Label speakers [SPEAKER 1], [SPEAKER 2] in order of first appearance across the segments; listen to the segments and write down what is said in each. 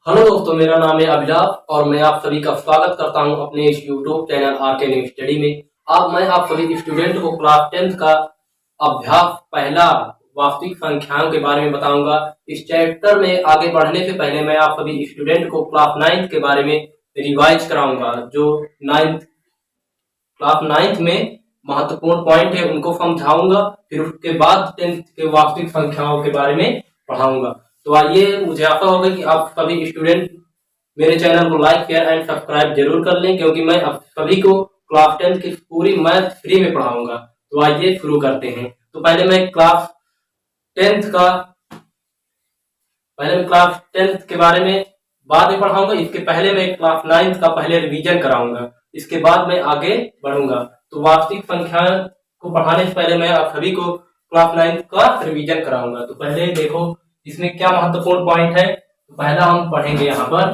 [SPEAKER 1] Hello दोस्तों, मेरा नाम है अभिलाष और मैं आप सभी का स्वागत करता हूं अपने इस YouTube channel RK new study में। आज मैं आप सभी स्टूडेंट को क्लास 10th का अभ्यास पहला वास्तविक संख्याओं के बारे में बताऊंगा। इस चैप्टर में आगे बढ़ने से पहले मैं आप सभी स्टूडेंट को क्लास 9th के बारे में रिवाइज कराऊंगा। जो क्लास 9th में महत्वपूर्ण पॉइंट है उनको समझाऊंगा, फिर उसके बाद 10th के वास्तविक संख्याओं के बारे में पढ़ाऊंगा। तो आइए, मुझे आशा होगा कि आप सभी स्टूडेंट मेरे चैनल को लाइक शेयर एंड सब्सक्राइब जरूर कर लें, क्योंकि मैं आप सभी को क्लास 10th की पूरी मैथ फ्री में पढ़ाऊंगा। तो आइए शुरू करते हैं। तो पहले मैं क्लास 10th के बारे में बाद में पढ़ाऊंगा। इसके पहले मैं क्लास 9th का पहले रिवीजन कराऊंगा, इसके बाद मैं आगे बढ़ूंगा। तो वास्तविक संख्या को पढ़ाने से पहले मैं आप सभी को क्लास 9th का रिवीजन कराऊंगा। तो पहले देखो इसमें क्या महत्वपूर्ण पॉइंट है। तो पहला हम पढ़ेंगे यहाँ पर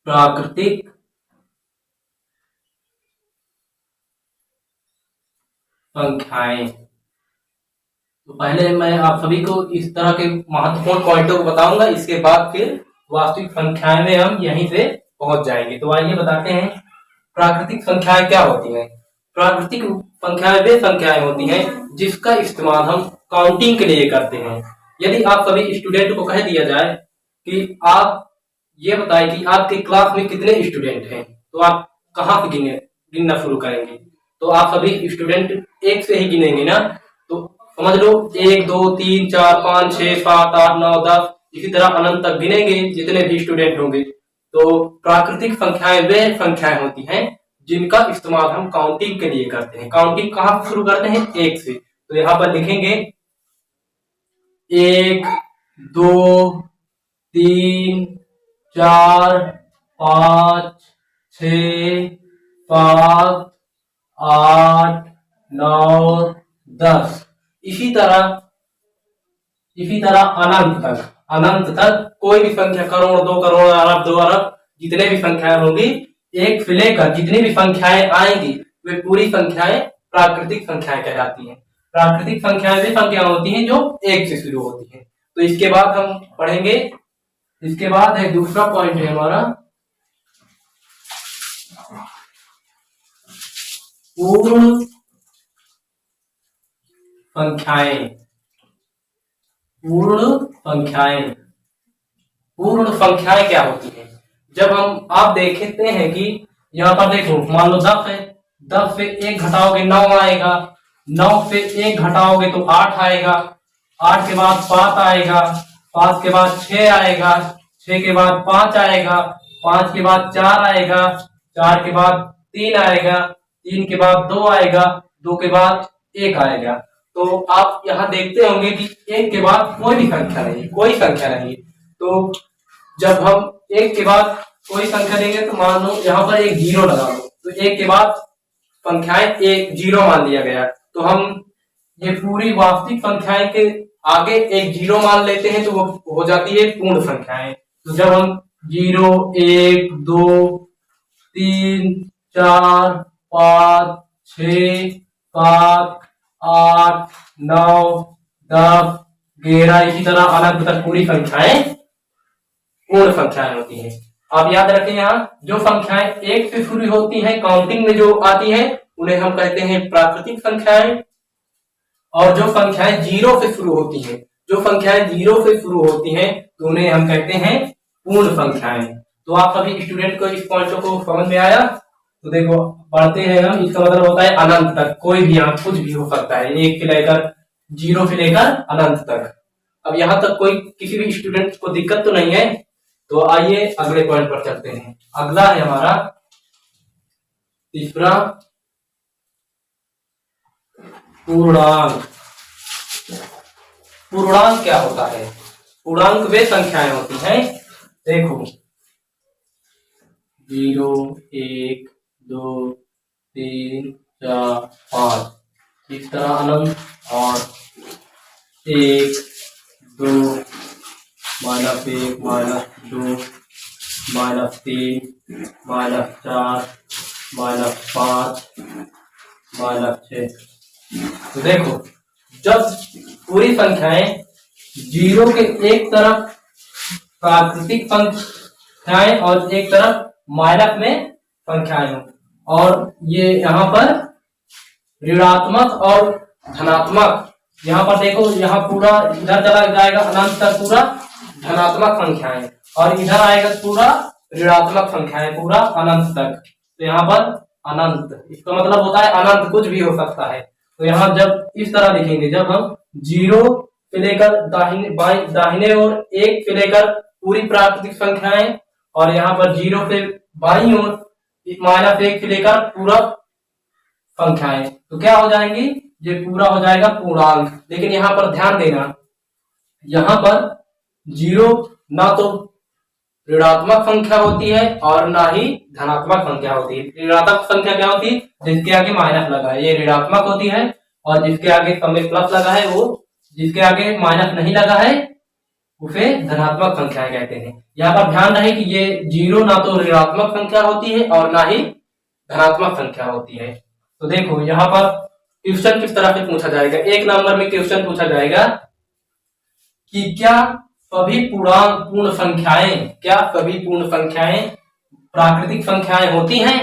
[SPEAKER 1] प्राकृतिक संख्याएं। तो पहले मैं आप सभी को इस तरह के महत्वपूर्ण पॉइंटों को बताऊंगा, इसके बाद फिर वास्तविक संख्याएं में हम यहीं से पहुंच जाएंगे। तो आइए बताते हैं प्राकृतिक संख्याएं क्या होती हैं। प्राकृतिक संख्याएं वे संख्याएं होती हैं जिसका इस्तेमाल हम काउंटिंग के लिए करते हैं। यदि आप सभी स्टूडेंट को कह दिया जाए कि आप ये बताएं कि आपके क्लास में कितने स्टूडेंट हैं, तो आप कहाँ से गिनना शुरू करेंगे। तो आप सभी स्टूडेंट एक से ही गिनेंगे ना। तो समझ लो 1 2 3 4 5 6 7 8 9 10, इसी तरह अनंत तक गिनेंगे जितने भी स्टूडेंट होंगे। तो प्राकृतिक संख्याएं वे संख्याएं होती हैं जिनका इस्तेमाल हम काउंटिंग के लिए करते हैं। काउंटिंग कहाँ से शुरू करते हैं? 1 से। तो यहाँ पर लिखेंगे 1 2 3 4 5 6 7 8 9 10, इसी तरह अनंत तक कोई भी संख्या, करोड़ 2 करोड़ अरब 2 अरब, जितने भी संख्याएं होंगी, एक से लेकर जितनी भी संख्याएं आएंगी वे पूरी संख्याएं प्राकृतिक संख्याएं कहलाती हैं। प्राकृतिक संख्याएं वे संख्याएं होती हैं जो 1 से शुरू होती हैं। तो इसके बाद हम पढ़ेंगे, इसके बाद है दूसरा पॉइंट है हमारा पूर्ण संख्याएं। पूर्ण संख्याएं क्या होती हैं? जब हम आप देखते हैं कि यहाँ पर देखो, मान लो 10 है, 10 से 1 घटाओगे 9 आएगा, 9 से 1 घटाओगे तो 8 आएगा, 8 के बाद 7 आएगा, 5 के बाद 6 आएगा, 6 के बाद 5 आएगा, 5 के बाद 4 आएगा, 4 के बाद 3 आएगा, 3 के बाद 2 आएगा, 2 के बाद 1 आएगा। तो आप यहाँ देखते होंगे कि 1 के बाद कोई भी संख्या नहीं, कोई संख्या नहीं। तो जब हम 1 के बाद कोई संख्या देंगे तो मान लो यहाँ पर एक 0 लगा दो, तो 1 के बाद संख्याएं 1 0 मान लिया गया। तो हम ये पूरी वास्तविक संख्याएं के आगे एक 0 मान लेते हैं तो वो हो जाती है पूर्ण संख्याएं। तो जब हम 0 1 2 3 4 5 6 7 8 9 10 11, इसी तरह अनंत तक पूरी संख्याएं पूर्ण संख्याएं होती हैं। आप याद रखें, यहाँ जो संख्याएं 1 से शुरू होती हैं काउंटिंग में जो आती हैं उन्हें हम कहते हैं प्राकृतिक संख्याएं, और जो संख्याएं 0 से शुरू होती हैं तो उन्हें हम कहते हैं पूर्ण संख्याएं। तो आप सभी स्टूडेंट को इस पॉइंट को समझ में आया? तो देखो पढ़ते हैं हम, इसका मतलब होता है अनंत तक, कोई भी यहाँ कुछ भी हो सकता है, 1 से लेकर 0 से लेकर अनंत तक। अब यहाँ तक कोई किसी भी स्टूडेंट को दिक्कत तो नहीं है? तो आइए अगले पॉइंट पर चलते हैं। अगला है हमारा तीसरा, पूर्णांक। पूर्णांक क्या होता है? पूर्णांक वे संख्याएं होती हैं, देखो 0 1 2 3 4 5, इस तरह अनंत, और 1 2 -1 -2 -3 -4 -5 -6। तो देखो जब पूरी संख्याएं जीरो के एक तरफ प्राकृतिक संख्याएं और एक तरफ माइनस में संख्याएं हो और ये यहाँ पर ऋणात्मक और धनात्मक, यहाँ पर देखो यहाँ पूरा इधर चला जाएगा अनंत तक पूरा धनात्मक संख्याएं और इधर आएगा पूरा ऋणात्मक संख्याएं पूरा अनंत तक। तो यहाँ पर अनंत, इसका मतलब होता है अनंत, कुछ भी हो सकता है। तो यहाँ जब इस तरह लिखेंगे, जब हम जीरो से लेकर दाहिने और एक से लेकर पूरी प्राकृतिक संख्याएं और यहाँ पर जीरो से बाईं ओर माइनस एक से लेकर पूरा संख्याएं, तो क्या हो जाएंगी, ये पूरा हो जाएगा पूर्णांक। लेकिन यहाँ पर ध्यान देना, यहाँ पर जीरो ना तो ऋणात्मक संख्या होती है और ना ही धनात्मक संख्या होती है। ऋणात्मक संख्या क्या होती है, जिसके आगे माइनस लगा है, ये ऋणात्मक होती है, और जिसके आगे समय प्लस लगा है वो, जिसके आगे माइनस नहीं लगा है उसे धनात्मक संख्या कहते हैं। यहाँ पर ध्यान रहे कि ये जीरो ना तो ऋणात्मक संख्या होती है और ना ही धनात्मक संख्या होती है। तो देखो यहाँ पर क्वेश्चन किस तरह से पूछा जाएगा, एक नंबर में क्वेश्चन पूछा जाएगा कि क्या सभी पूर्ण संख्याएं, क्या सभी पूर्ण संख्याएं प्राकृतिक संख्याएं होती हैं?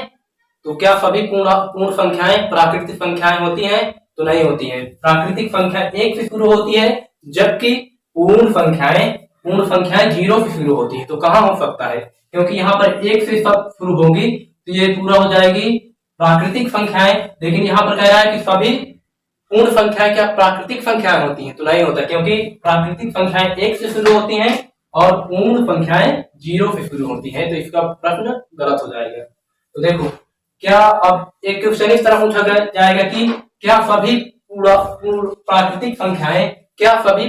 [SPEAKER 1] तो क्या सभी पूर्ण संख्याएं प्राकृतिक संख्याएं होती हैं? तो नहीं होती है। प्राकृतिक संख्या एक से शुरू होती है, जबकि पूर्ण संख्याएं जीरो से शुरू होती है। तो कहाँ हो सकता है, क्योंकि यहाँ पर एक से सब शुरू होगी तो ये पूरा हो जाएगी प्राकृतिक संख्याएं। लेकिन यहाँ पर कह रहा है कि सभी पूर्ण संख्याएं क्या प्राकृतिक संख्याएं होती हैं? तो नहीं होता, क्योंकि प्राकृतिक संख्याएं एक से शुरू होती हैं और पूर्ण संख्याएं जीरो से शुरू होती हैं। तो इसका प्रश्न गलत हो जाएगा। तो देखो क्या, अब एक क्वेश्चन इस तरह पूछा जाएगा कि क्या सभी प्राकृतिक संख्याएं, क्या सभी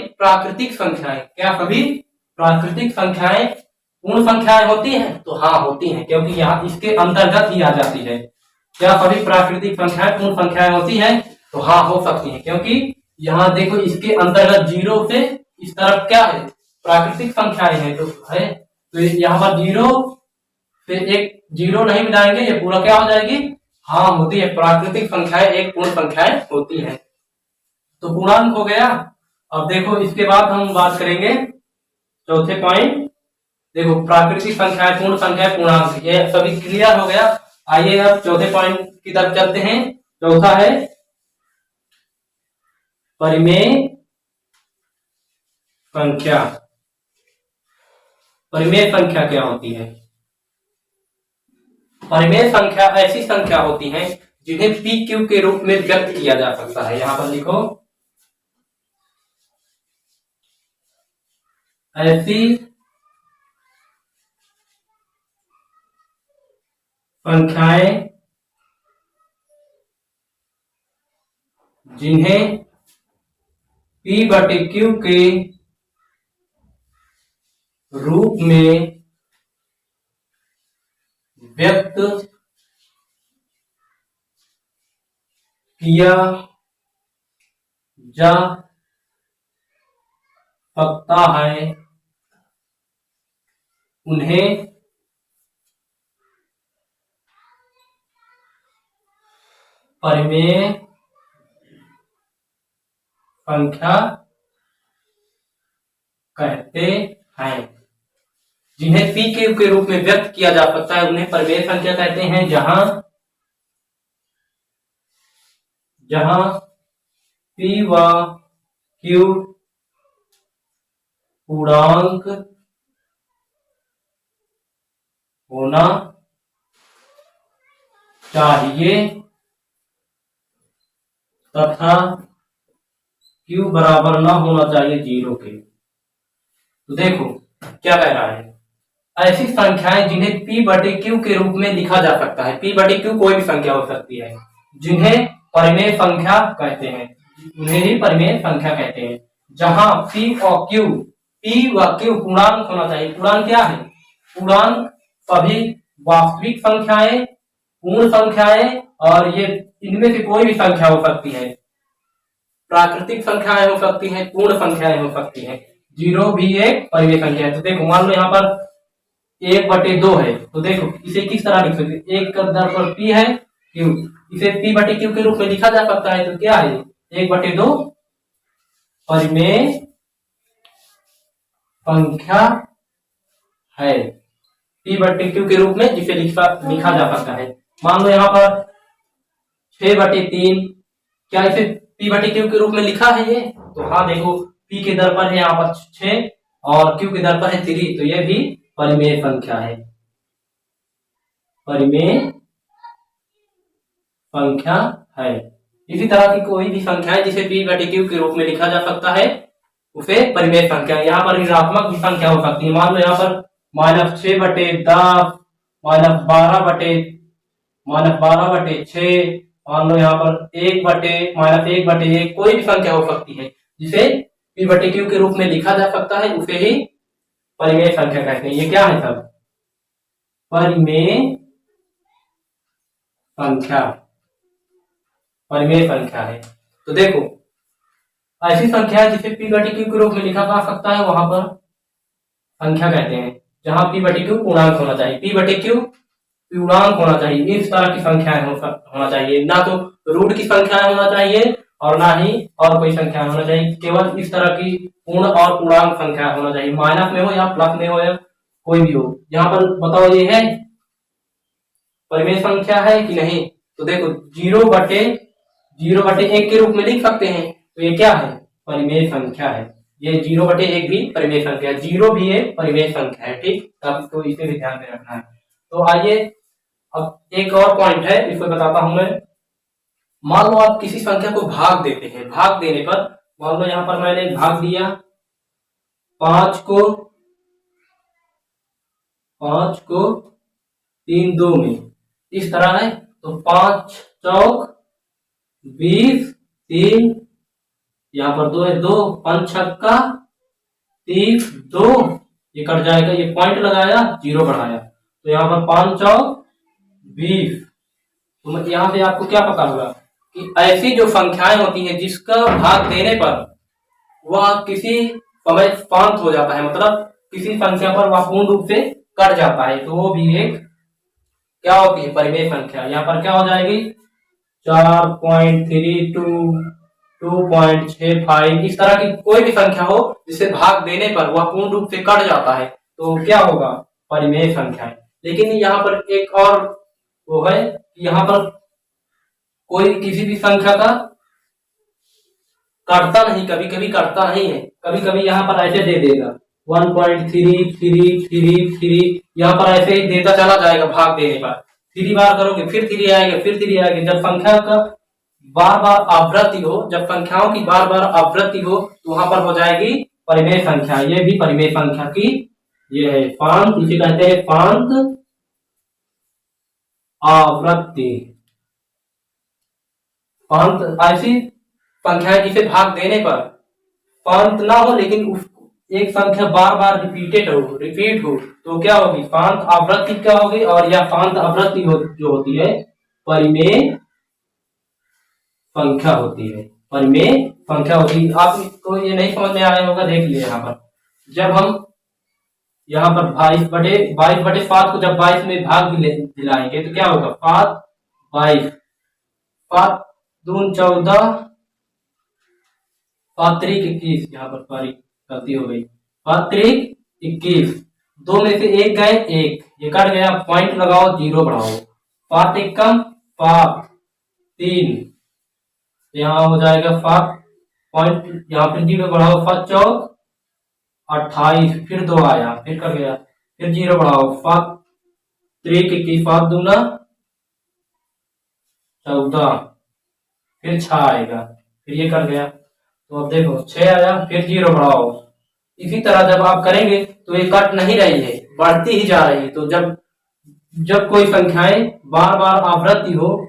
[SPEAKER 1] प्राकृतिक संख्याएं पूर्ण संख्याएं होती हैं? तो हाँ होती हैं, क्योंकि यहाँ इसके अंतर्गत ही आ जाती है। क्या सभी प्राकृतिक संख्याएं पूर्ण संख्याएं होती हैं? तो हाँ हो सकती हैं, क्योंकि यहाँ देखो इसके अंतर्गत जीरो से इस तरफ क्या है, प्राकृतिक संख्याएं हैं। तो है, तो यहाँ पर जीरो से एक जीरो नहीं मिलाएंगे, ये पूरा क्या हो जाएगी, हाँ होती है, प्राकृतिक संख्याएं एक पूर्ण संख्याएं होती हैं। तो पूर्णांक हो गया। अब देखो इसके बाद हम बात करेंगे चौथे पॉइंट। देखो प्राकृतिक संख्याएं, पूर्ण संख्याएं, पूर्णांक, ये सभी क्लियर हो गया। आइए अब चौथे पॉइंट की तरफ चलते हैं। चौथा है परिमेय संख्या। परिमेय संख्या क्या होती है? परिमेय संख्या ऐसी संख्या होती हैं जिन्हें पी क्यू के रूप में व्यक्त किया जा सकता है। यहां पर लिखो, ऐसी संख्याएं जिन्हें पी बटे क्यू के रूप में व्यक्त किया जा सकता है, उन्हें परिमेय संख्या कहते हैं। जिन्हें पी क्यू के रूप में व्यक्त किया जा सकता है उन्हें परिमेय संख्या कहते हैं। जहां पी व क्यू पूर्णांक होना चाहिए तथा क्यू बराबर ना होना चाहिए जीरो के। तो देखो क्या कह रहा है, ऐसी संख्याएं जिन्हें पी बटे क्यू के रूप में लिखा जा सकता है। पी बटे क्यू कोई भी संख्या हो सकती है, जिन्हें परिमेय संख्या कहते हैं, उन्हें ही परिमेय संख्या कहते हैं। जहां पी और क्यू, पी व क्यू पूर्णांक होना चाहिए। पूर्णांक क्या है? पूर्णांक सभी वास्तविक संख्याएं, पूर्ण संख्याएं, और ये इनमें से कोई भी संख्या हो सकती है। प्राकृतिक संख्याएं हो सकती हैं, पूर्ण संख्याएं हो सकती हैं। जीरो भी एक परिमेय संख्या है। तो देखो मान लो यहाँ पर 1/2 है, तो देखो इसे किस तरह लिख सकते हैं, एक का दर पर पी है क्यू, इसे पी बटे क्यू के रूप में लिखा जा सकता है। तो क्या है 1/2 परिमेय संख्या है P बटे Q के रूप में, जिसे लिखा जा सकता है। मान लो यहाँ पर 6/3, क्या इसे P बटे Q के रूप में लिखा है ये? तो हाँ देखो, P के दर पर है यहाँ पर 6 और Q के दर पर है 3, तो ये भी परिमेय संख्या है, परिमेय संख्या है। इसी तरह की कोई भी संख्या है जिसे P बटे Q के रूप में लिखा जा सकता है, उसे परिमेय संख्या। यहाँ पर ऋणात्मक भी संख्या हो सकती है। मान लो यहाँ पर -6/10, -12/6, मान लो यहाँ पर -1/1, कोई भी संख्या हो सकती है जिसे P बटे Q के रूप में लिखा जा सकता है, उसे ही परिमेय संख्या कहते हैं। ये क्या है सब? परिमेय संख्या, परिमेय संख्या है। तो देखो, ऐसी संख्या जिसे P बटे Q के रूप में लिखा जा सकता है, वहां पर संख्या कहते हैं। जहां P बटे Q पूर्णांक होना चाहिए, P बटे Q पूर्णांक होना चाहिए, इस तरह की संख्याएं होना चाहिए, ना तो रूट की संख्याएं होना चाहिए और ना ही और कोई संख्या होना चाहिए, केवल इस तरह की पूर्ण और पूर्णांक संख्या होना चाहिए, माइनस में हो या प्लस में हो या कोई भी हो। यहाँ पर बताओ, ये है परिमेय संख्या है कि नहीं? तो देखो, 0/1 के रूप में लिख सकते हैं, तो ये क्या है? परिमेय संख्या है। ये 0/1 भी परिमेय संख्या है, 0 भी एक परिमेय संख्या है। ठीक, आपको इसे भी ध्यान में रखना है। तो आइए अब एक और पॉइंट है, इसको बताता हूं मैं। मान लो आप किसी संख्या को भाग देते हैं, भाग देने पर मान लो यहाँ पर मैंने भाग दिया 5 को 3 2 में, इस तरह है। तो 5 चौक 20, 3 यहाँ पर 2 है, 2 5 छक्का 30, 2 ये कट जाएगा, ये पॉइंट लगाया, 0 बढ़ाया, तो यहाँ पर 5 चौक 20। तो यहाँ से आपको क्या पता होगा कि ऐसी जो संख्याएं होती हैं जिसका भाग देने पर वह किसी समय शांत हो जाता है, मतलब किसी संख्या पर वह पूर्ण रूप से कट जाता है, तो वो भी एक क्या होती है? परिमेय संख्या। यहाँ पर क्या हो जाएगी? 4.32, 2.65, इस तरह की कोई भी संख्या हो जिसे भाग देने पर वह पूर्ण रूप से कट जाता है, तो क्या होगा? परिमेय संख्या है। लेकिन यहाँ पर एक और वो है कि यहाँ पर कोई किसी भी संख्या का काटता नहीं, कभी कभी काटता नहीं है, कभी कभी यहाँ पर ऐसे दे देगा 1.3333, यहाँ पर ऐसे ही देता चला जाएगा भाग देने पर। 3 बार करोगे फिर 3 आएगा, फिर 3 आएगा। जब संख्या का बार बार आवृत्ति हो, जब संख्याओं की बार बार आवृत्ति हो, तो वहां पर हो जाएगी परिमेय संख्या। ये भी परिमेय संख्या की ये है पांत, इसे कहते हैं पांत आवृत्ति। पांत ऐसी संख्या है जिसे भाग देने पर पांत ना हो, लेकिन एक संख्या बार बार रिपीट हो, तो क्या होगी? पांत आवृत्ति क्या होगी? और यह पांत आवृत्ति जो होती है परिमेय संख्या होती है, परिमेय संख्या होती है। आपको ये नहीं समझ में आया होगा, देख लिए यहाँ पर। जब हम यहाँ पर 22/7 को जब 22 में भाग दिलाएंगे तो क्या होगा? 7 22, 7 दून 14, 7 त्रिक 21, यहाँ पर सॉरी गलती हो गई, 7 त्रिक 21, 2 में से 1 गए, 1 ये कट गया, पॉइंट लगाओ, 0 बढ़ाओ, 7 एकम 7, 3 यहाँ हो जाएगा 7 पॉइंट, यहाँ फिर 0 बढ़ाओ, 7 चौक 28, फिर 2 आया, फिर कट गया, फिर 0 बढ़ाओ, 7 त्रिक 21, 7 दूना 14, फिर 6 आएगा, फिर ये कट गया, तो अब देखो 6 आया, फिर 0 बढ़ाओ। इसी तरह जब आप करेंगे तो ये कट नहीं रही है, बढ़ती ही जा रही है। तो जब कोई संख्याएं बार बार आवृत्ति हो,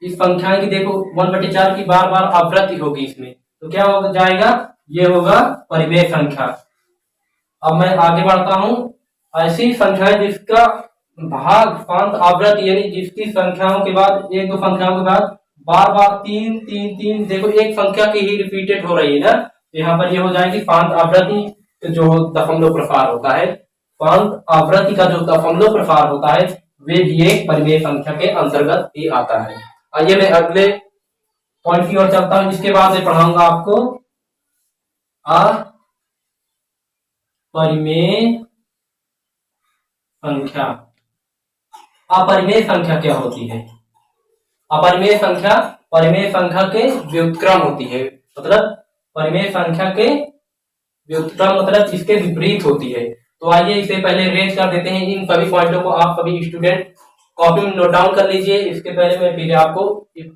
[SPEAKER 1] इस संख्या की देखो 1/4 की बार बार आवृत्ति होगी इसमें, तो क्या हो जाएगा? ये होगा परिमेय संख्या। अब मैं आगे बढ़ता हूं। ऐसी संख्या जिसका भाग शांत आवृत्ति, यानी जिसकी संख्याओं के बाद एक दो संख्याओं के बाद बार बार 3 3 3, देखो एक संख्या की ही रिपीटेड हो रही है ना, तो यहाँ पर ये हो जाएगी शांत आवृत्ति जो दशमलव प्रसार होता है। शांत आवृत्ति का जो दशमलव प्रसार होता है वे भी एक परिमेय संख्या के अंतर्गत ही आता है। आइए मैं अगले पॉइंट की ओर चलता हूं, जिसके बाद मैं पढ़ाऊंगा आपको अपरिमेय संख्या। अपरिमेय संख्या क्या होती है? अपरिमेय संख्या परिमेय संख्या के व्युत्क्रम होती है, मतलब परिमेय संख्या के व्युत्क्रम मतलब इसके विपरीत होती है। तो आइए इसे पहले रेंज कर देते हैं। इन सभी पॉइंटों को आप सभी स्टूडेंट कॉपी में नोट डाउन कर लीजिए। इसके पहले मैं फिर आपको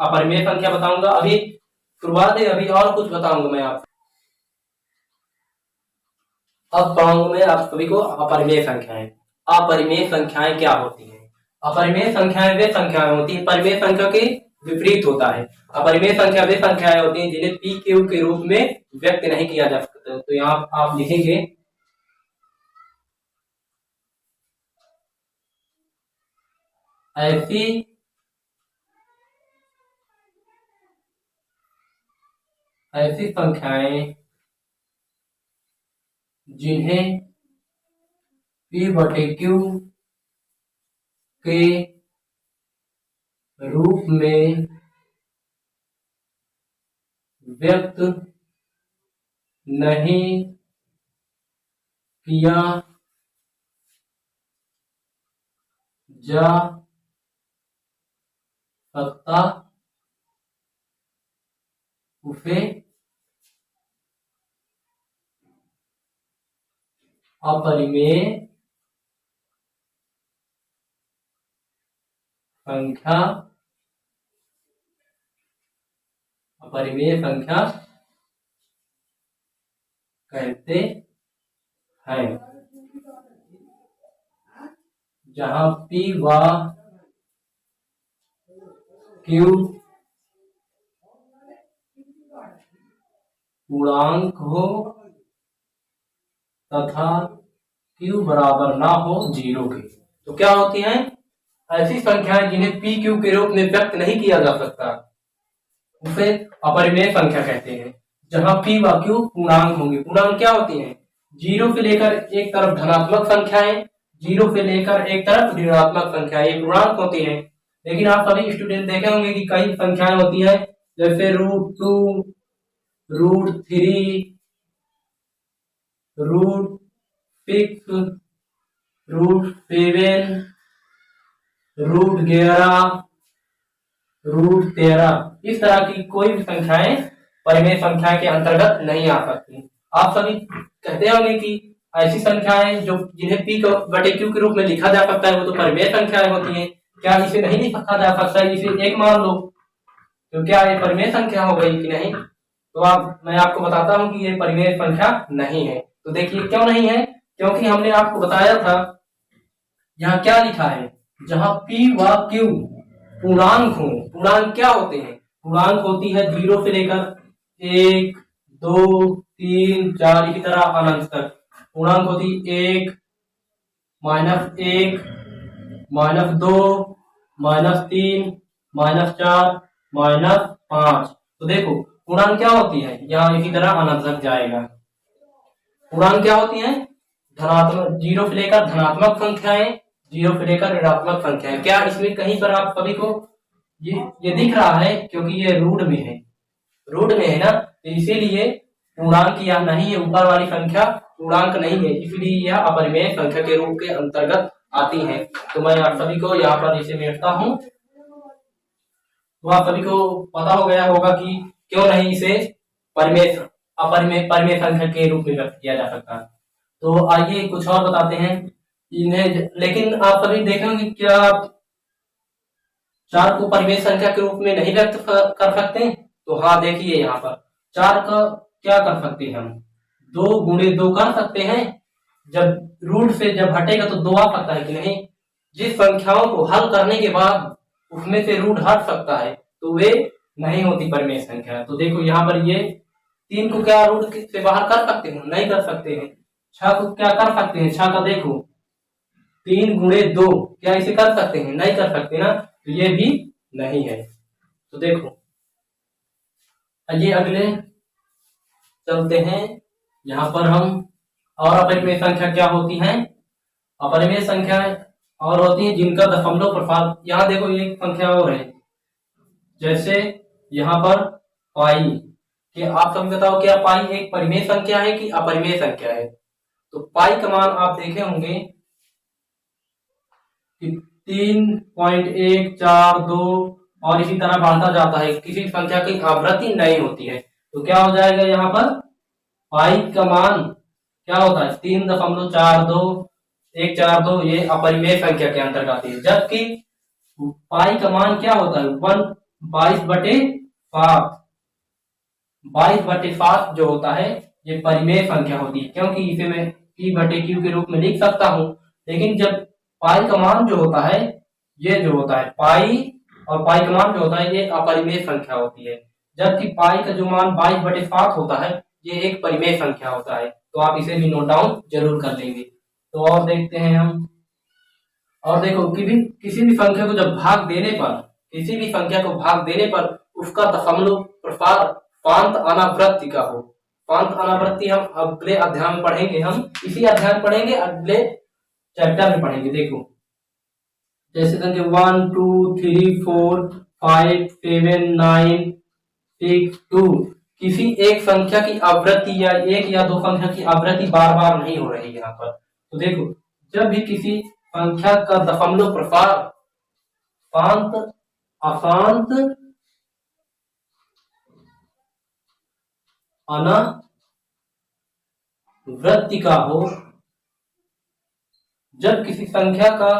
[SPEAKER 1] अपरिमेय संख्या बताऊंगा। अभी शुरुआत है, अभी और कुछ बताऊंगा मैं आपको। अब पढ़ाऊंगा मैं आप सभी को अपरिमेय संख्याएं। अपरिमेय संख्याएं क्या होती हैं? अपरिमेय संख्याएं वे संख्याएं होती हैं, परिमेय संख्या के विपरीत होता है। अपरिमेय संख्या वे संख्याएं होती हैं जिन्हें पी क्यू के रूप में व्यक्त नहीं किया जा सकता। तो यहाँ आप लिखेंगे ऐसी संख्याएं जिन्हें पी बटे क्यू के रूप में व्यक्त नहीं किया जा सकता उसे अपरिमेय संख्या कहते हैं। जहां P व Q पूर्णांक हो तथा Q बराबर ना हो 0 के। तो क्या होती हैं? ऐसी संख्याएं जिन्हें P Q के रूप में व्यक्त नहीं किया जा सकता उसे अपरिमेय संख्या कहते हैं। जहां P व Q पूर्णांक होंगे। पूर्णांक क्या होती हैं? 0 से लेकर एक तरफ धनात्मक संख्याएं, 0 से लेकर एक तरफ ऋणात्मक संख्या, ये पूर्णांक होती हैं। लेकिन आप सभी स्टूडेंट देखे होंगे कि कई संख्याएं होती है जैसे √2, √3, √6, √7, √11, √13, इस तरह की कोई भी संख्याएं परिमेय संख्या के अंतर्गत नहीं आ सकती। आप सभी कहते होंगे कि ऐसी संख्याएं जो जिन्हें P बटे Q के रूप में लिखा जा सकता है वो तो परिमेय संख्याएं होती हैं। क्या इसे नहीं लिखा जा सकता? इसे एक मान लो तो क्या ये परिमेय संख्या हो गई कि नहीं? तो मैं आपको बताता हूं कि ये परिमेय संख्या नहीं है। तो देखिए क्यों नहीं है? क्योंकि हमने आपको बताया था यहाँ क्या लिखा है, जहां P व Q पूर्णांक हो। पूर्णांक क्या होते हैं? पूर्णांक होती है 0 से लेकर 1, 2, 3, 4 इसी तरह अनंत तक। पूर्णांक होती 1, -1, -2, -3, -4, -5। तो देखो पूर्णांक क्या होती है, यहाँ इसी तरह अनंत तक जाएगा। पूर्णांक क्या होती है? धनात्मक 0 से लेकर धनात्मक संख्याएं, 0 से लेकर ऋणात्मक संख्याएं। क्या इसमें कहीं पर आप सभी को ये दिख रहा है? क्योंकि ये रूढ़ में है, रूढ़ में है ना, तो इसीलिए पूर्णांक यह नहीं है। ऊपर वाली संख्या पूर्णांक नहीं है, इसलिए यह अपरिमेय संख्या के रूप के अंतर्गत आती है। तो मैं आप सभी को यहाँ पर इसे मेटता हूं। तो आप सभी को पता हो गया होगा कि क्यों नहीं इसे परिमेय संख्या के रूप में व्यक्त किया जा सकता। तो आइए कुछ और बताते हैं इन्हें। लेकिन आप सभी देखेंगे क्या 4 को परिमेय संख्या के रूप में नहीं व्यक्त कर सकते? तो हाँ देखिए यहाँ पर 4 का क्या कर सकते हैं हम? 2 गुणे 2 कर सकते हैं। जब रूट से जब हटेगा तो 2 आ सकता है कि नहीं? जिस संख्याओं को हल करने के बाद उसमें से रूट हट सकता है तो वे नहीं होती परिमेय संख्या। तो देखो यहाँ पर ये 3 को क्या रूट से बाहर कर सकते हैं? नहीं कर सकते हैं। 6 को क्या कर सकते हैं? 6 का देखो 3 गुणे 2, क्या इसे कर सकते हैं? नहीं कर सकते ना, तो ये भी नहीं है। तो देखो ये अगले चलते हैं। यहाँ पर हम और अपरिमेय संख्या क्या होती हैं? अपरिमेय संख्या और होती है जिनका दशमलव प्रभाव। यहाँ देखो एक संख्या और है, जैसे यहाँ पर पाई कि आप सभी बताओ क्या पाई एक परिमेय संख्या है कि अपरिमेय संख्या है। तो पाई का मान आप देखे होंगे कि 3.142 और इसी तरह बढ़ता जाता है, किसी संख्या की आवृत्ति नहीं होती है। तो क्या हो जाएगा यहाँ पर पाई का मान क्या होता है 3.42 ये अपरिमेय संख्या के अंतर्गत आती है। जबकि पाई का मान क्या होता है 22/7 22/7 जो होता है ये परिमेय संख्या होती है, क्योंकि इसे मैं P/Q के रूप में लिख सकता हूं। लेकिन जब पाई का मान जो होता है ये जो होता है पाई और पाई का मान जो होता है ये अपरिमेय संख्या होती है। जबकि पाई का जो मान 22/7 होता है ये एक परिमेय संख्या होता है। तो आप इसे भी नोट डाउन जरूर कर लेंगे। तो और देखते हैं हम, और देखो कि भी किसी भी संख्या को जब भाग देने पर, किसी भी संख्या को भाग देने पर उसका दशमलव प्रसार पांत अनावृत्ति का हो। पांत अनावृत्ति हम अगले अध्याय में पढ़ेंगे, हम इसी अध्याय में पढ़ेंगे, अगले चैप्टर में पढ़ेंगे। देखो जैसे संख्या 1 2 3 4 5 7 9 6 2 किसी एक संख्या की आवृत्ति या एक या दो संख्या की आवृत्ति बार बार नहीं हो रही यहाँ पर। तो देखो जब भी किसी संख्या का दशमलव प्रसार शांत अशांत अनावृत्ति का हो, जब किसी संख्या का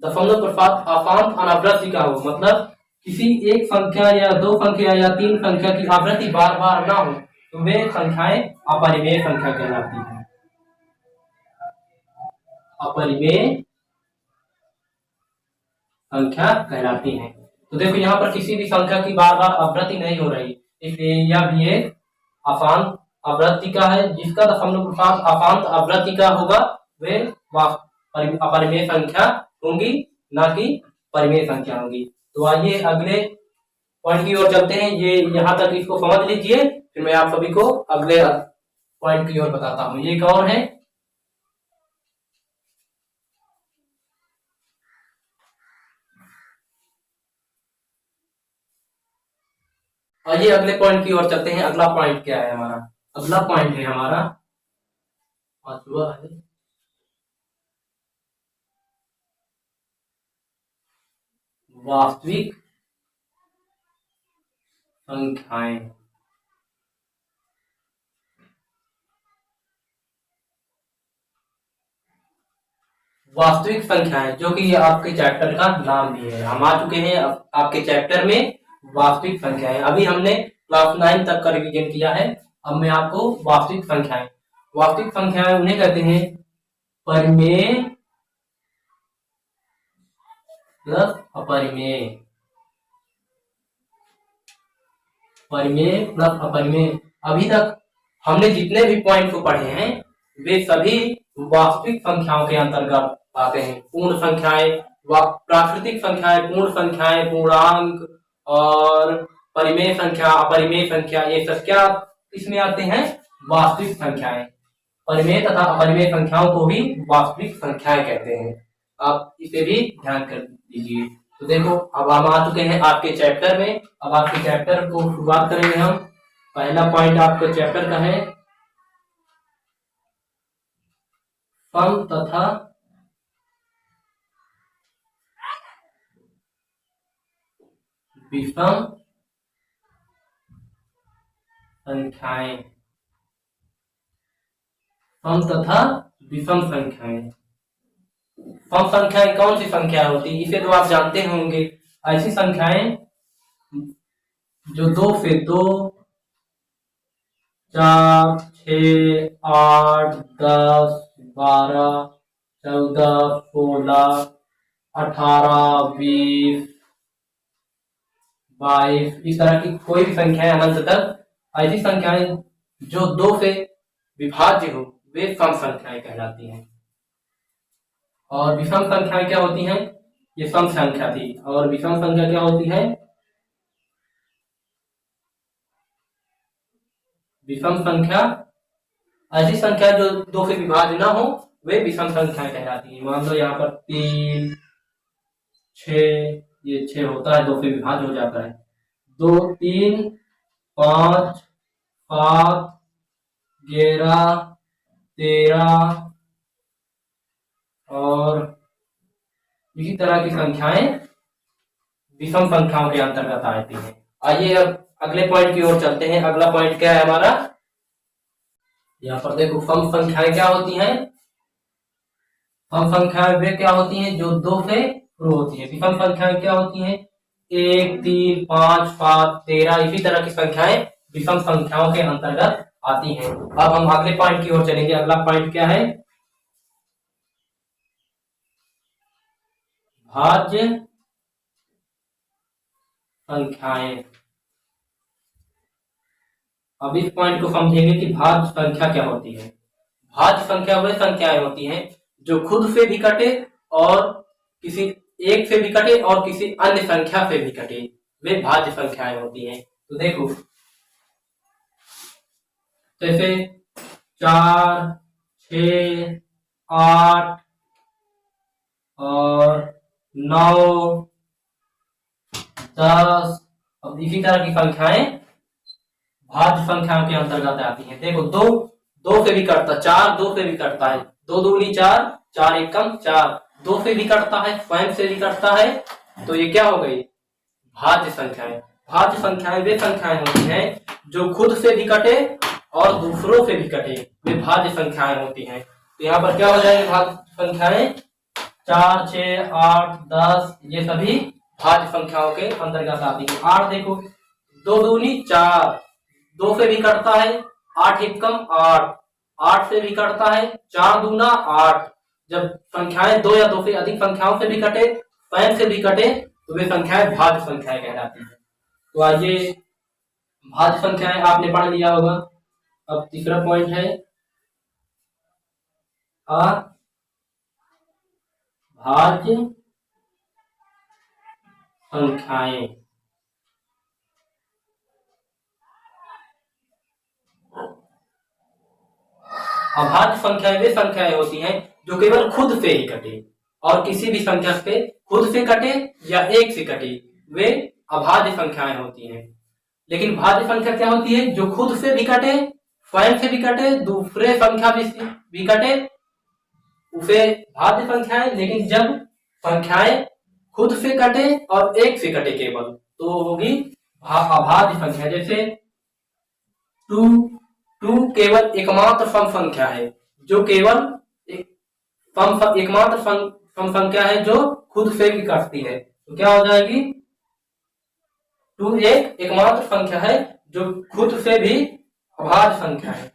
[SPEAKER 1] दशमलव प्रसार अशांत अनावृत्ति का हो, मतलब किसी एक संख्या या दो संख्या या तीन संख्या की आवृत्ति बार बार ना हो, तो वे संख्याएं अपरिमेय संख्या कहलाती हैं। अपरिमेय संख्या कहलाती हैं। तो देखो यहाँ पर किसी भी संख्या की बार बार आवृत्ति नहीं हो रही, इसलिए यह भी एक अशांत आवृत्ति का है। जिसका दशमलव प्रसार अशांत आवृत्ति का होगा वे अपरिमेय संख्या होंगी, ना कि परिमेय संख्या होंगी। तो आइए अगले पॉइंट की ओर चलते हैं। ये यहाँ तक इसको समझ लीजिए, फिर मैं आप सभी को अगले पॉइंट की ओर बताता हूँ। ये एक और है, आइए अगले पॉइंट की ओर चलते हैं। अगला पॉइंट क्या है हमारा? अगला पॉइंट है हमारा पांचवा है वास्तविक संख्याएं। वास्तविक संख्याएं जो कि ये आपके चैप्टर का नाम भी है। हम आ चुके हैं आपके चैप्टर में वास्तविक संख्याएं। अभी हमने क्लास 9 तक का रिवीजन किया है। अब मैं आपको वास्तविक संख्याएं उन्हें कहते हैं परिमेय प्लस अपरिमेय। परिमेय प्लस अपरिमेय। अभी तक हमने जितने भी पॉइंट को पढ़े हैं वे सभी वास्तविक संख्याओं के अंतर्गत आते हैं। पूर्ण संख्याएं, प्राकृतिक संख्याएं, पूर्ण संख्याएं, पूर्णांक और परिमेय संख्या, अपरिमेय संख्या, ये सब क्या इसमें आते हैं? वास्तविक संख्याएं। परिमेय तथा अपरिमेय संख्याओं को भी वास्तविक संख्याएं कहते हैं। आप इसे भी ध्यान कर दीजिए। तो देखो अब हम आ चुके हैं आपके चैप्टर में। अब आपके चैप्टर को शुरुआत करेंगे हम। पहला पॉइंट आपके चैप्टर का है सम तथा विषम संख्याएं। सम तथा विषम संख्याएं। सम संख्याएं कौन सी संख्या होती है? इसे तो आप जानते होंगे। ऐसी संख्याएं जो 2 से 2, 4, 6, 8, 10, 12, 14, 16, 18, 20, 22 इस तरह की कोई भी संख्याएं अनंत तक, ऐसी संख्याएं जो 2 से विभाज्य हो वे सम संख्याएं कहलाती हैं। और विषम संख्याएं क्या होती हैं? ये सम संख्या थी। और विषम संख्या क्या होती है? विषम संख्या ऐसी संख्या जो 2 से विभाज्य ना हो वे विषम संख्याएं कहलाती हैं। मान लो यहाँ पर 3, 6, ये 6 होता है, 2 से विभाज्य हो जाता है। 2, 3, 5, 7, 11, 13 और इसी तरह की संख्याएं विषम संख्याओं के अंतर्गत आती हैं। आइए अब अगले पॉइंट की ओर चलते हैं। अगला पॉइंट क्या है हमारा, यहाँ पर देखो सम संख्याएं क्या होती हैं। सम संख्याएं वे क्या होती हैं जो 2 से शुरू होती है। विषम संख्याएं क्या होती हैं, 1, 3, 5, 7, 13 इसी तरह की संख्याएं विषम संख्याओं के अंतर्गत आती हैं। अब हम अगले पॉइंट की ओर चलेंगे। अगला पॉइंट क्या है, भाज्य संख्याएं। अब इस पॉइंट को समझेंगे कि भाज्य संख्या क्या होती है। भाज्य संख्या वे संख्याएं होती हैं जो खुद से भी कटे और किसी एक से भी कटे और किसी अन्य संख्या से भी कटे, वे भाज्य संख्याएं होती हैं। तो देखो जैसे 4, 6, 8 और 9, 10 अब इसी तरह की संख्याएं भाज्य संख्याओं के अंतर्गत आती हैं। देखो दो से भी कटता, 4 2 से भी कटता है, 2 दूनी 4, 4 एकम 4, 2 से भी कटता है, 5 से भी कटता है। तो ये क्या हो गई, भाज्य संख्याएं। भाज्य संख्याएं वे संख्याएं होती हैं जो खुद से भी कटे और दूसरों से भी कटे, वे भाज्य संख्याएं होती हैं। तो यहाँ पर क्या हो जाएगी, भाज्य संख्याएं 4, 6, 8, 10 ये सभी भाज्य संख्याओं के अंतर्गत आती है। 8 देखो, 2 दूनी 4, 2 से भी कटता है, 8 एकम 8, 8 से भी कटता है, 4 दूना 8। जब संख्याएं 2 या 2 से अधिक संख्याओं से भी कटे, 5 से भी कटे, तो वे संख्याएं भाज्य संख्याएं कहलाती हैं। तो आइए भाज्य संख्याएं आपने पढ़ लिया होगा। अब तीसरा पॉइंट है अभाज्य संख्याएं। अभाज्य संख्याएं वे संख्याएं होती हैं जो केवल खुद से ही कटे और किसी भी संख्या से खुद से कटे या एक से कटे, वे अभाज्य संख्याएं होती हैं। लेकिन भाज्य संख्या क्या होती है, जो खुद से भी कटे, स्वयं से भी कटे, दूसरे संख्या भी कटे, उसे भाज्य संख्याएं। लेकिन जब संख्याएं खुद से कटे और एक से कटे केवल, तो होगी अभाज्य संख्या। जैसे 2 केवल एकमात्र सम संख्या है जो केवल एकमात्र सम संख्या है जो खुद से भी कटती है। तो क्या हो जाएगी, 2 एकमात्र संख्या है जो खुद से भी अभाज्य संख्या है।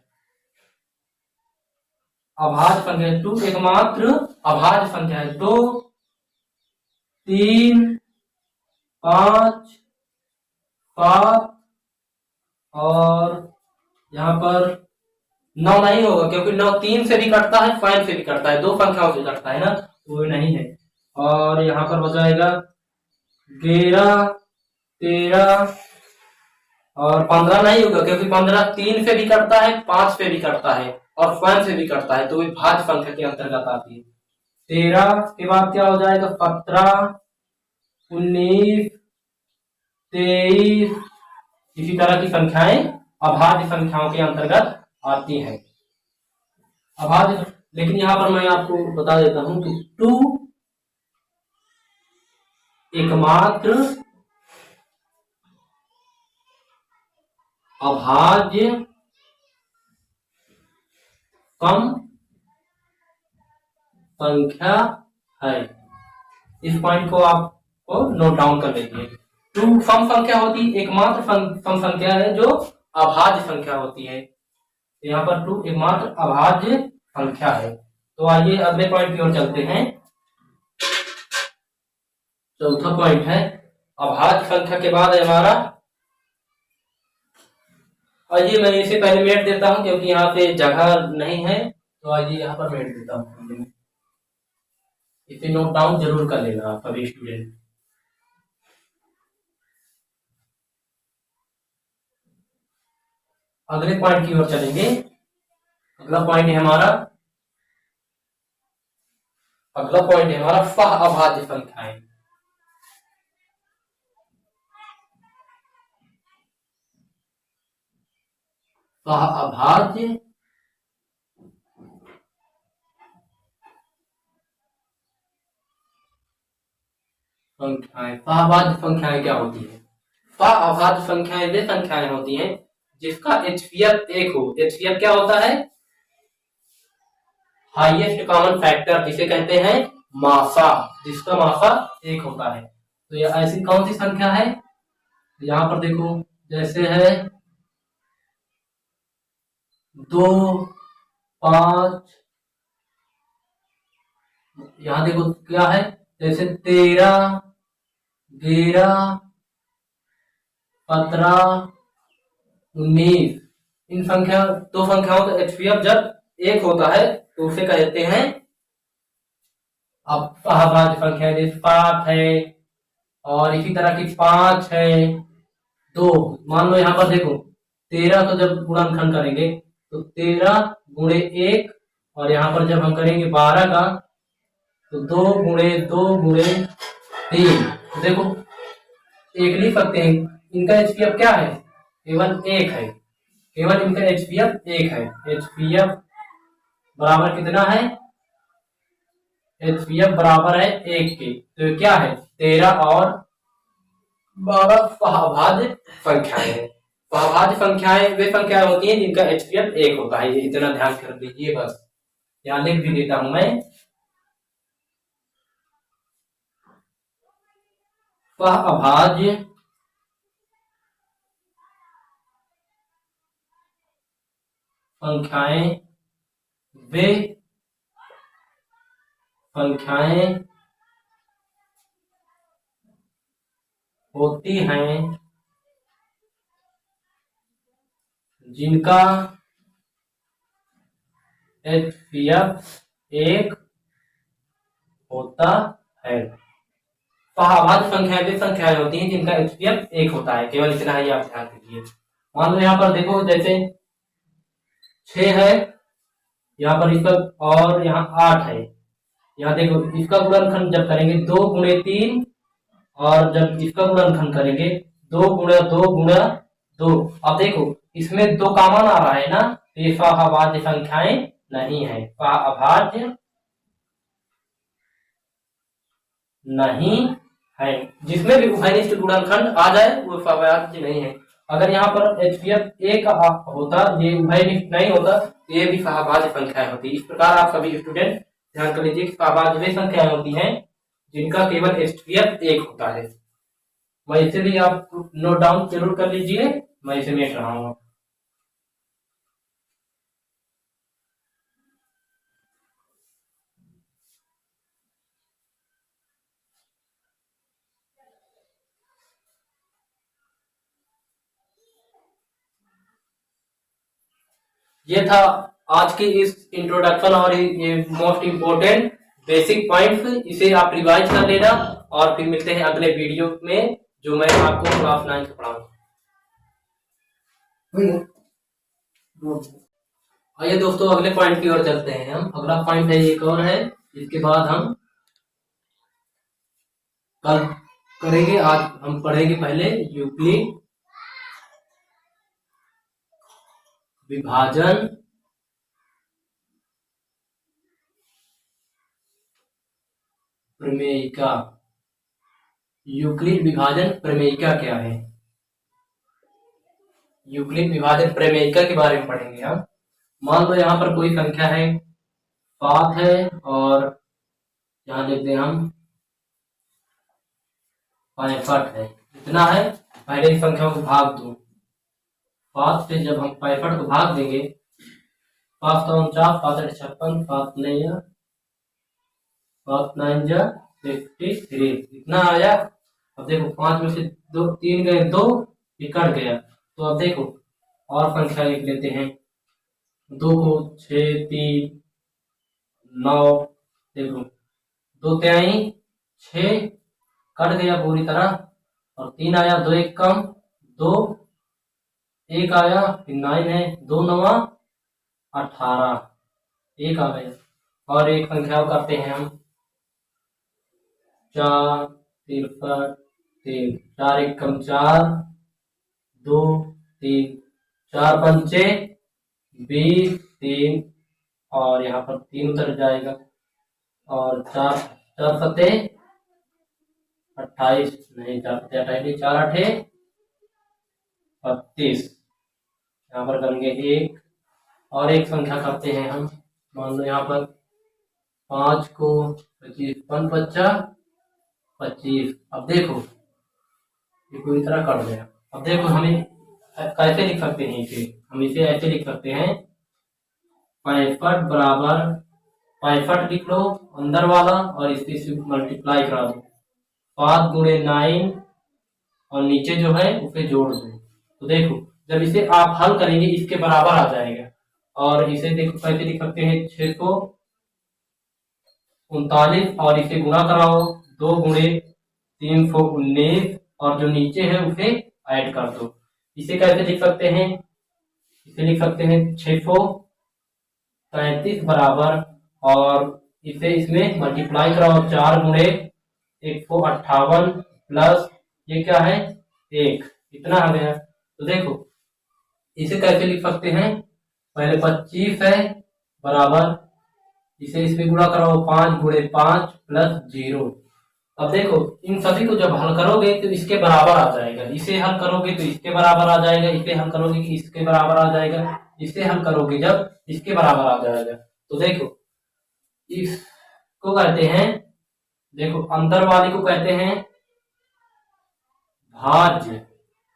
[SPEAKER 1] अभाज्य संख्या 2 एकमात्र अभाज्य संख्या है। 2, 3, 5, 7 और यहाँ पर 9 नहीं होगा क्योंकि 9 3 से भी कटता है, 5 से भी कटता है, 2 संख्याओं से कटता है ना, वो नहीं है। और यहाँ पर हो जाएगा 11, 13 और 15 नहीं होगा क्योंकि 15 3 से भी कटता है, 5 से भी कटता है और 5 से भी कटता है, तो ये भाज्य संख्या के अंतर्गत आती है। 13 के बाद क्या हो जाएगा, 17, 19, 23 इसी तरह की संख्याएं अभाज्य संख्याओं के अंतर्गत आती है। अभाज्य, लेकिन यहां पर मैं आपको बता देता हूं कि 2 एकमात्र अभाज्य सम संख्या है। इस पॉइंट को आपको नोट डाउन कर लीजिए। 2 सम संख्या होती है, एकमात्र सम संख्या है जो अभाज्य संख्या होती है। यहाँ पर 2 एकमात्र अभाज्य संख्या है। तो आइए अगले पॉइंट की ओर चलते हैं। चौथा पॉइंट है अभाज्य संख्या के बाद है हमारा, आइए मैं इसे पहले मेट देता हूं क्योंकि यहाँ पे जगह नहीं है, तो आइए यहाँ पर मेट देता हूं। इसे नोट डाउन जरूर कर लेना आप सभी स्टूडेंट। अगले पॉइंट की ओर चलेंगे। अगला पॉइंट है हमारा सह अभाज्य संख्याएं। अभाज्य संख्याएं। अभाज्य संख्याएं क्या होती है? अभाज्य संख्याएं वे संख्याएं होती हैं जिसका एचसीएफ एक हो। एचसीएफ क्या होता है? हाईएस्ट कॉमन फैक्टर, जिसे कहते हैं मासा, जिसका मासा एक होता है। तो यह ऐसी कौन सी संख्या है? यहां पर देखो, जैसे है 2, 5, यहां देखो क्या है, जैसे 13, 11, 15, 19। इन संख्या, दो संख्याओं का एचसीएफ जब एक होता है तो उसे कहते हैं अब अभाज्य संख्या। जैसे 7 है और इसी तरह की 5 है, 2। मान लो यहाँ पर देखो 13 को जब गुणनखंड करेंगे तो 13 गुणे 1, और यहाँ पर जब हम करेंगे 12 का तो 2 गुणे 2 गुणे 3। तो देखो एक लिख सकते हैं, इनका एचपीएफ क्या है? केवल एक है, केवल इनका एचपीएफ एक है। एचपीएफ बराबर कितना है? एचपीएफ बराबर है 1 के। तो क्या है? 13 और 12 अभाज्य संख्याएं हैं। अभाज्य संख्याएं वे संख्याएं होती हैं जिनका एचपीएफ 1 होता है। ये इतना ध्यान कर लीजिए, बस यहाँ लिख भी देता हूं मैं। अभाज्य संख्याएं वे संख्याएं होती हैं जिनका एचपीएफ 1 होता है। अभाज्य संख्याएं वे संख्याएं होती हैं जिनका एचपीएफ 1 होता है। केवल इतना ही आप ध्यान दीजिए। मान लो यहाँ पर देखो, जैसे 6 है, यहाँ पर इसका, और यहाँ 8 है। यहाँ देखो इसका गुणनखंड जब करेंगे 2 गुणे 3, और जब इसका गुणनखंड करेंगे 2 गुणा 2 गुणा 2। अब देखो इसमें 2 कॉमन आ रहा है ना, तो ये अभाज्य संख्याएं नहीं है। अभाज्य नहीं है। जिसमें भी उभयनिष्ठ गुणनखंड आ जाए वो अभाज्य नहीं है। अगर यहाँ पर एचपीएफ 1 होता, ये उभयनिष्ठ नहीं होता, तो ये भी अभाज्य संख्याएं होती। इस प्रकार आप सभी स्टूडेंट ध्यान कर लीजिए कि अभाज्य वे संख्याएं होती हैं जिनका केवल एचपीएफ 1 होता है। मैं इसे भी आप नोट डाउन जरूर कर लीजिए, मैं इसे मेट रहा हूँ। ये था आज की इस इंट्रोडक्शन और ये मोस्ट इंपोर्टेंट बेसिक पॉइंट्स। इसे आप रिवाइज कर लेना, और फिर मिलते हैं अगले वीडियो में जो मैं आपको क्लास 9 से पढ़ाऊंगा। आइए दोस्तों अगले पॉइंट की ओर चलते हैं। हम अगला पॉइंट है एक और है, इसके बाद हम कल करेंगे। आज हम पढ़ेंगे पहले यूक्लिड विभाजन प्रमेयिका। यूक्लिड विभाजन प्रमेयिका क्या है? यूक्लिड विभाजन प्रमेयिका के बारे में पढ़ेंगे हम। मान लो यहाँ पर कोई संख्या है 7 है, और यहाँ देखते हैं हम 65 है। इतना है, पहले इस संख्या को भाग दो। 5 से जब हम 65 को भाग देंगे, 5 तो 49, 5 56, 5 नहीं, 5 9 जा 53, इतना आया। अब देखो 5 में से 2 3 गए, 2 कट गया। तो अब देखो और संख्या लिख लेते हैं। 2 को 6 3 9, देखो 2 तिहाई 6 कट गया पूरी तरह, और 3 आया, 2 1 कम, 2 1 आया, फिर 9 है, 2 9 18, 1 आ गया। और एक संख्या करते हैं हम 4 63 3, 4 1 कम 4, 2 3 4 पंचे 20, 3 और यहाँ पर 3 उतर जाएगा और 4 4 सत्ते 28, नहीं 4 सत्ते 28 नहीं, 4 आठे 32। यहाँ पर करेंगे एक और एक संख्या करते हैं हम। मान लो यहाँ पर 5 को 25, 5 बच्चा 25। अब देखो ये पूरी तरह कट गया। अब देखो हमें कैसे लिख सकते हैं इसे, हम इसे ऐसे लिख सकते हैं 65 बराबर 65 लिख लो अंदर वाला और इससे मल्टीप्लाई करा दो 5 गुणे 9 और नीचे जो है उसे जोड़ दो। तो देखो जब इसे आप हल करेंगे इसके बराबर आ जाएगा। और इसे देखो कैसे लिख सकते हैं 639 और इसे गुणा कराओ 2 गुणे 319 और जो नीचे है उसे ऐड कर दो। इसे कैसे लिख सकते हैं, इसे लिख सकते हैं 635 बराबर और इसे इसमें मल्टीप्लाई कराओ 4 गुणे 158 प्लस ये क्या है 1, इतना आ गया। तो देखो इसे कैसे लिख सकते हैं, पहले 25 है बराबर इसे इसमें गुणा कराओ 5 गुणे 5 प्लस 0। अब देखो इन सभी को जब हल करोगे तो इसके बराबर आ जाएगा, इसे हल करोगे तो इसके बराबर आ जाएगा, इसे हल करोगे कि इसके बराबर आ जाएगा, इसे हल करोगे जब इसके बराबर आ जाएगा। तो देखो इसको कहते हैं, देखो अंदर वाले को कहते हैं भाज्य,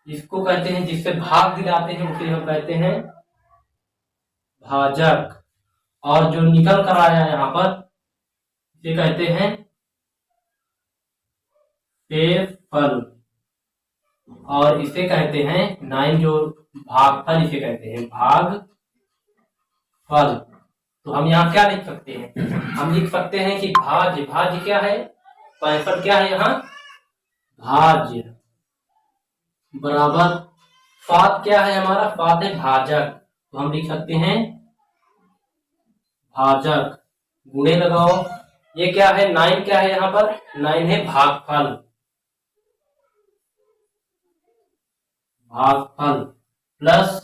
[SPEAKER 1] इसको कहते हैं जिससे भाग दिलाते हैं उसे हम कहते हैं भाजक, और जो निकल कर आया यहाँ पर इसे कहते हैं शेषफल, और इसे कहते हैं 9 जो भागफल इसे कहते हैं भागफल। तो हम यहाँ क्या लिख सकते हैं, हम लिख सकते हैं कि भाज्य, भाज्य क्या है 65 क्या है यहाँ भाज्य बराबर 7 क्या है हमारा 7 है भाजक, तो हम लिख सकते हैं भाजक। गुणे लगाओ ये क्या है 9 क्या है यहाँ पर 9 है भागफल, भागफल प्लस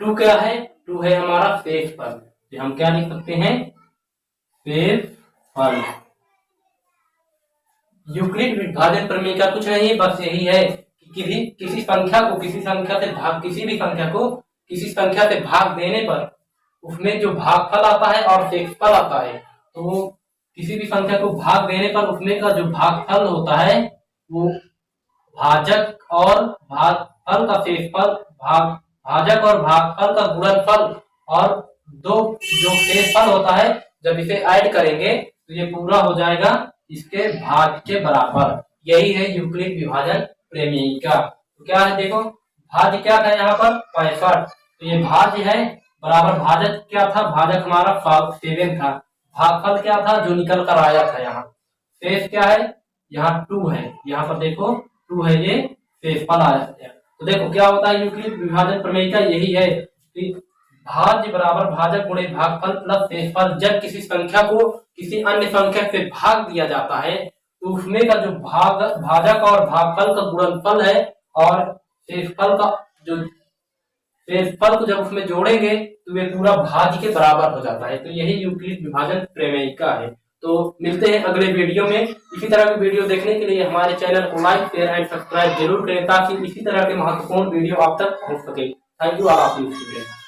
[SPEAKER 1] 2 क्या है 2 है हमारा शेषफल, तो हम क्या लिख सकते हैं शेषफल। यूक्लिड विभाजन प्रमेय का कुछ नहीं बस यही है कि किसी संख्या को किसी संख्या से भाग, किसी भी संख्या को किसी संख्या से भाग देने पर उसमें जो भागफल आता है और शेषफल आता है, तो किसी भी संख्या को भाग देने पर उसमें का जो भागफल होता है वो भाजक और भागफल का शेषफल, भाजक और भागफल का गुणनफल और दो जो शेषफल होता है जब इसे ऐड करेंगे तो ये पूरा हो जाएगा इसके भाग के बराबर। यही है यूक्लिड विभाजन प्रमेय का। तो क्या है देखो भाज्य क्या था यहाँ पर 65, तो ये भाज्य है बराबर भाजक क्या था, भाजक हमारा 7 था, भागफल क्या था जो निकल कर आया था, यहाँ शेष क्या है यहाँ 2 है, यहाँ पर देखो 2 है ये शेषफल आया। तो देखो क्या होता है यूक्लिड विभाजन प्रमेय का यही है कि भाज्य बराबर भाजक गुणे भागफल प्लस शेषफल। जब किसी संख्या को किसी अन्य संख्या से भाग दिया जाता है तो उसमें का जो भाजक और भागफल का गुणनफल है और शेषफल का जो शेषफल को जब उसमें जोड़ेंगे तो ये पूरा भाज्य के बराबर हो जाता है। तो यही यूक्लिड विभाजन प्रमेय का है। तो मिलते हैं अगले वीडियो में। इसी तरह की वीडियो देखने के लिए हमारे चैनल को लाइक शेयर एंड सब्सक्राइब जरूर करें ताकि इसी तरह के महत्वपूर्ण वीडियो आप तक पहुंच सके। Thank you all of you student.